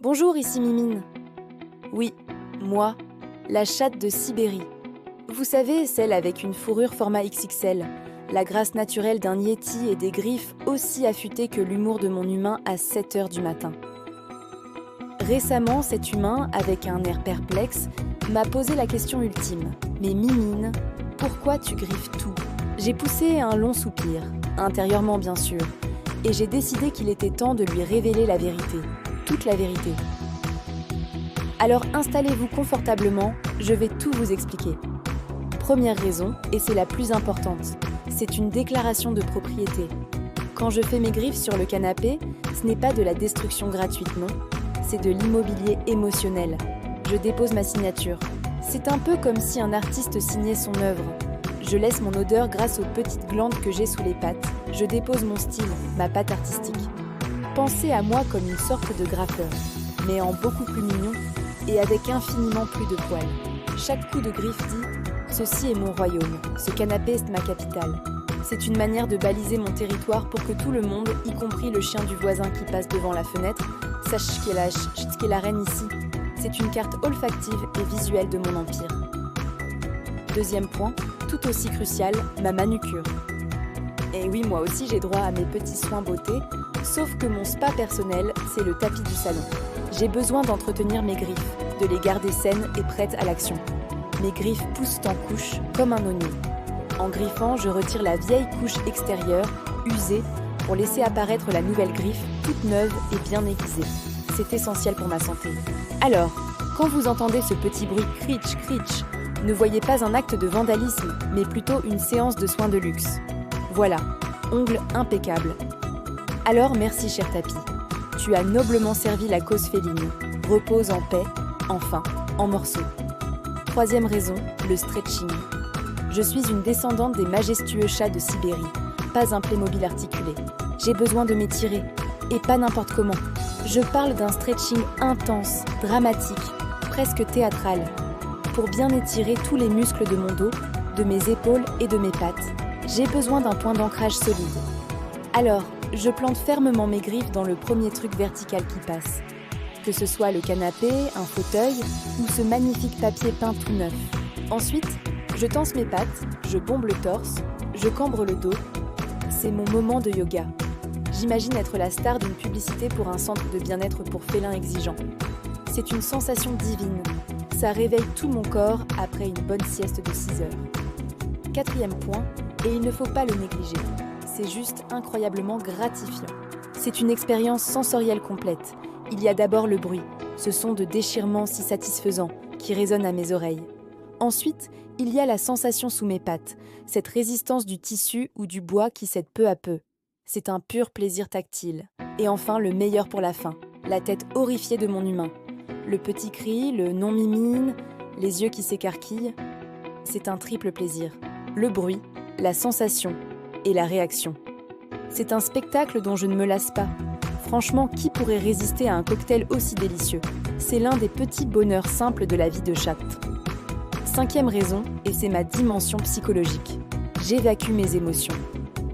Bonjour, ici Mimine. Oui, moi, la chatte de Sibérie. Vous savez, celle avec une fourrure format XXL, la grâce naturelle d'un yéti et des griffes aussi affûtées que l'humour de mon humain à 7 heures du matin. Récemment, cet humain, avec un air perplexe, m'a posé la question ultime. Mais Mimine, pourquoi tu griffes tout ? J'ai poussé un long soupir, intérieurement bien sûr, et j'ai décidé qu'il était temps de lui révéler la vérité, toute la vérité. Alors installez-vous confortablement, je vais tout vous expliquer. Première raison, et c'est la plus importante, c'est une déclaration de propriété. Quand je fais mes griffes sur le canapé, ce n'est pas de la destruction gratuite, non. C'est de l'immobilier émotionnel. Je dépose ma signature. C'est un peu comme si un artiste signait son œuvre. Je laisse mon odeur grâce aux petites glandes que j'ai sous les pattes. Je dépose mon style, ma patte artistique. Pensez à moi comme une sorte de graffeur, mais en beaucoup plus mignon et avec infiniment plus de poils. Chaque coup de griffe dit « Ceci est mon royaume, ce canapé est ma capitale ». C'est une manière de baliser mon territoire pour que tout le monde, y compris le chien du voisin qui passe devant la fenêtre, sache qu'elle est la reine ici. C'est une carte olfactive et visuelle de mon empire. Deuxième point, tout aussi crucial, ma manucure. Et oui, moi aussi j'ai droit à mes petits soins beauté, sauf que mon spa personnel, c'est le tapis du salon. J'ai besoin d'entretenir mes griffes, de les garder saines et prêtes à l'action. Mes griffes poussent en couche, comme un oignon. En griffant, je retire la vieille couche extérieure, usée, pour laisser apparaître la nouvelle griffe, toute neuve et bien aiguisée. C'est essentiel pour ma santé. Alors, quand vous entendez ce petit bruit critch, ne voyez pas un acte de vandalisme, mais plutôt une séance de soins de luxe. Voilà, ongles impeccables. Alors merci cher tapis, tu as noblement servi la cause féline. Repose en paix, enfin, en morceaux. Troisième raison, le stretching. Je suis une descendante des majestueux chats de Sibérie, pas un Playmobil articulé. J'ai besoin de m'étirer, et pas n'importe comment. Je parle d'un stretching intense, dramatique, presque théâtral, pour bien étirer tous les muscles de mon dos, de mes épaules et de mes pattes. J'ai besoin d'un point d'ancrage solide. Alors, je plante fermement mes griffes dans le premier truc vertical qui passe. Que ce soit le canapé, un fauteuil ou ce magnifique papier peint tout neuf. Ensuite, je tense mes pattes, je bombe le torse, je cambre le dos. C'est mon moment de yoga. J'imagine être la star d'une publicité pour un centre de bien-être pour félins exigeants. C'est une sensation divine. Ça réveille tout mon corps après une bonne sieste de 6 heures. Quatrième point, et il ne faut pas le négliger. C'est juste incroyablement gratifiant. C'est une expérience sensorielle complète. Il y a d'abord le bruit, ce son de déchirement si satisfaisant qui résonne à mes oreilles. Ensuite, il y a la sensation sous mes pattes, cette résistance du tissu ou du bois qui cède peu à peu. C'est un pur plaisir tactile. Et enfin, le meilleur pour la fin, la tête horrifiée de mon humain. Le petit cri, le non mimine, les yeux qui s'écarquillent. C'est un triple plaisir. Le bruit, la sensation et la réaction. C'est un spectacle dont je ne me lasse pas. Franchement, qui pourrait résister à un cocktail aussi délicieux ? C'est l'un des petits bonheurs simples de la vie de chatte. Cinquième raison, et c'est ma dimension psychologique. J'évacue mes émotions.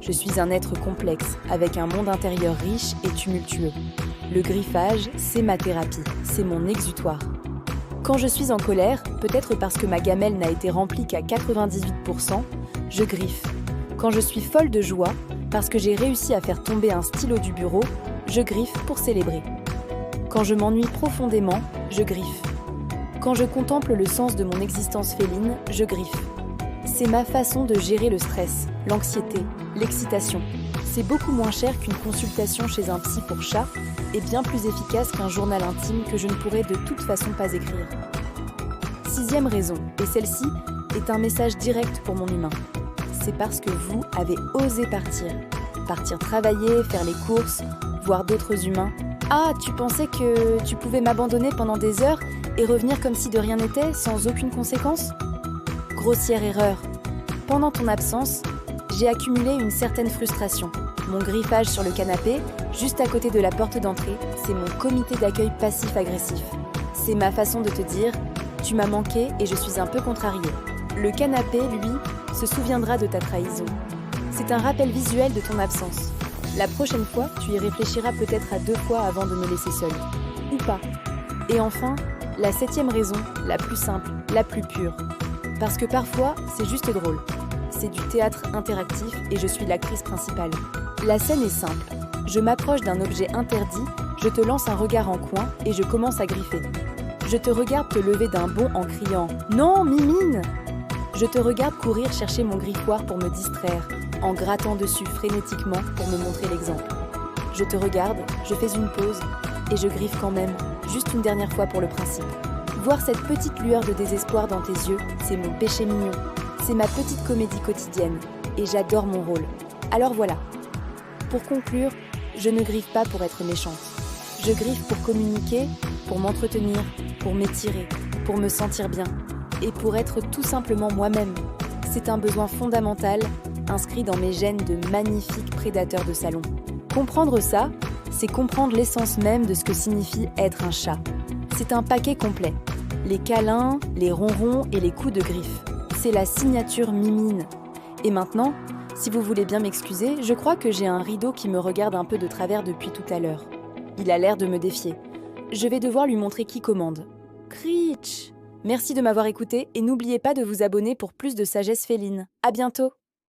Je suis un être complexe, avec un monde intérieur riche et tumultueux. Le griffage, c'est ma thérapie, c'est mon exutoire. Quand je suis en colère, peut-être parce que ma gamelle n'a été remplie qu'à 98%, je griffe. Quand je suis folle de joie, parce que j'ai réussi à faire tomber un stylo du bureau, je griffe pour célébrer. Quand je m'ennuie profondément, je griffe. Quand je contemple le sens de mon existence féline, je griffe. C'est ma façon de gérer le stress, l'anxiété, l'excitation. C'est beaucoup moins cher qu'une consultation chez un psy pour chat et bien plus efficace qu'un journal intime que je ne pourrais de toute façon pas écrire. Sixième raison, et celle-ci est un message direct pour mon humain. C'est parce que vous avez osé partir. Partir travailler, faire les courses, voir d'autres humains. Ah, tu pensais que tu pouvais m'abandonner pendant des heures et revenir comme si de rien n'était, sans aucune conséquence ? Grossière erreur. Pendant ton absence, j'ai accumulé une certaine frustration. Mon griffage sur le canapé, juste à côté de la porte d'entrée, c'est mon comité d'accueil passif-agressif. C'est ma façon de te dire « tu m'as manqué et je suis un peu contrariée ». Le canapé, lui, se souviendra de ta trahison. C'est un rappel visuel de ton absence. La prochaine fois, tu y réfléchiras peut-être à 2 fois avant de me laisser seule. Ou pas. Et enfin, la 7e raison, la plus simple, la plus pure. Parce que parfois, c'est juste drôle. C'est du théâtre interactif et je suis l'actrice principale. La scène est simple. Je m'approche d'un objet interdit, je te lance un regard en coin et je commence à griffer. Je te regarde te lever d'un bond en criant « Non, Mimine !» Je te regarde courir chercher mon griffoir pour me distraire, en grattant dessus frénétiquement pour me montrer l'exemple. Je te regarde, je fais une pause et je griffe quand même, juste une dernière fois pour le principe. Voir cette petite lueur de désespoir dans tes yeux, c'est mon péché mignon. C'est ma petite comédie quotidienne et j'adore mon rôle. Alors voilà. Pour conclure, je ne griffe pas pour être méchante. Je griffe pour communiquer, pour m'entretenir, pour m'étirer, pour me sentir bien et pour être tout simplement moi-même. C'est un besoin fondamental, inscrit dans mes gènes de magnifiques prédateurs de salon. Comprendre ça, c'est comprendre l'essence même de ce que signifie être un chat. C'est un paquet complet. Les câlins, les ronrons et les coups de griffe. C'est la signature Mimine. Et maintenant, si vous voulez bien m'excuser, je crois que j'ai un rideau qui me regarde un peu de travers depuis tout à l'heure. Il a l'air de me défier. Je vais devoir lui montrer qui commande. Critch! Merci de m'avoir écouté et n'oubliez pas de vous abonner pour plus de sagesse féline. À bientôt!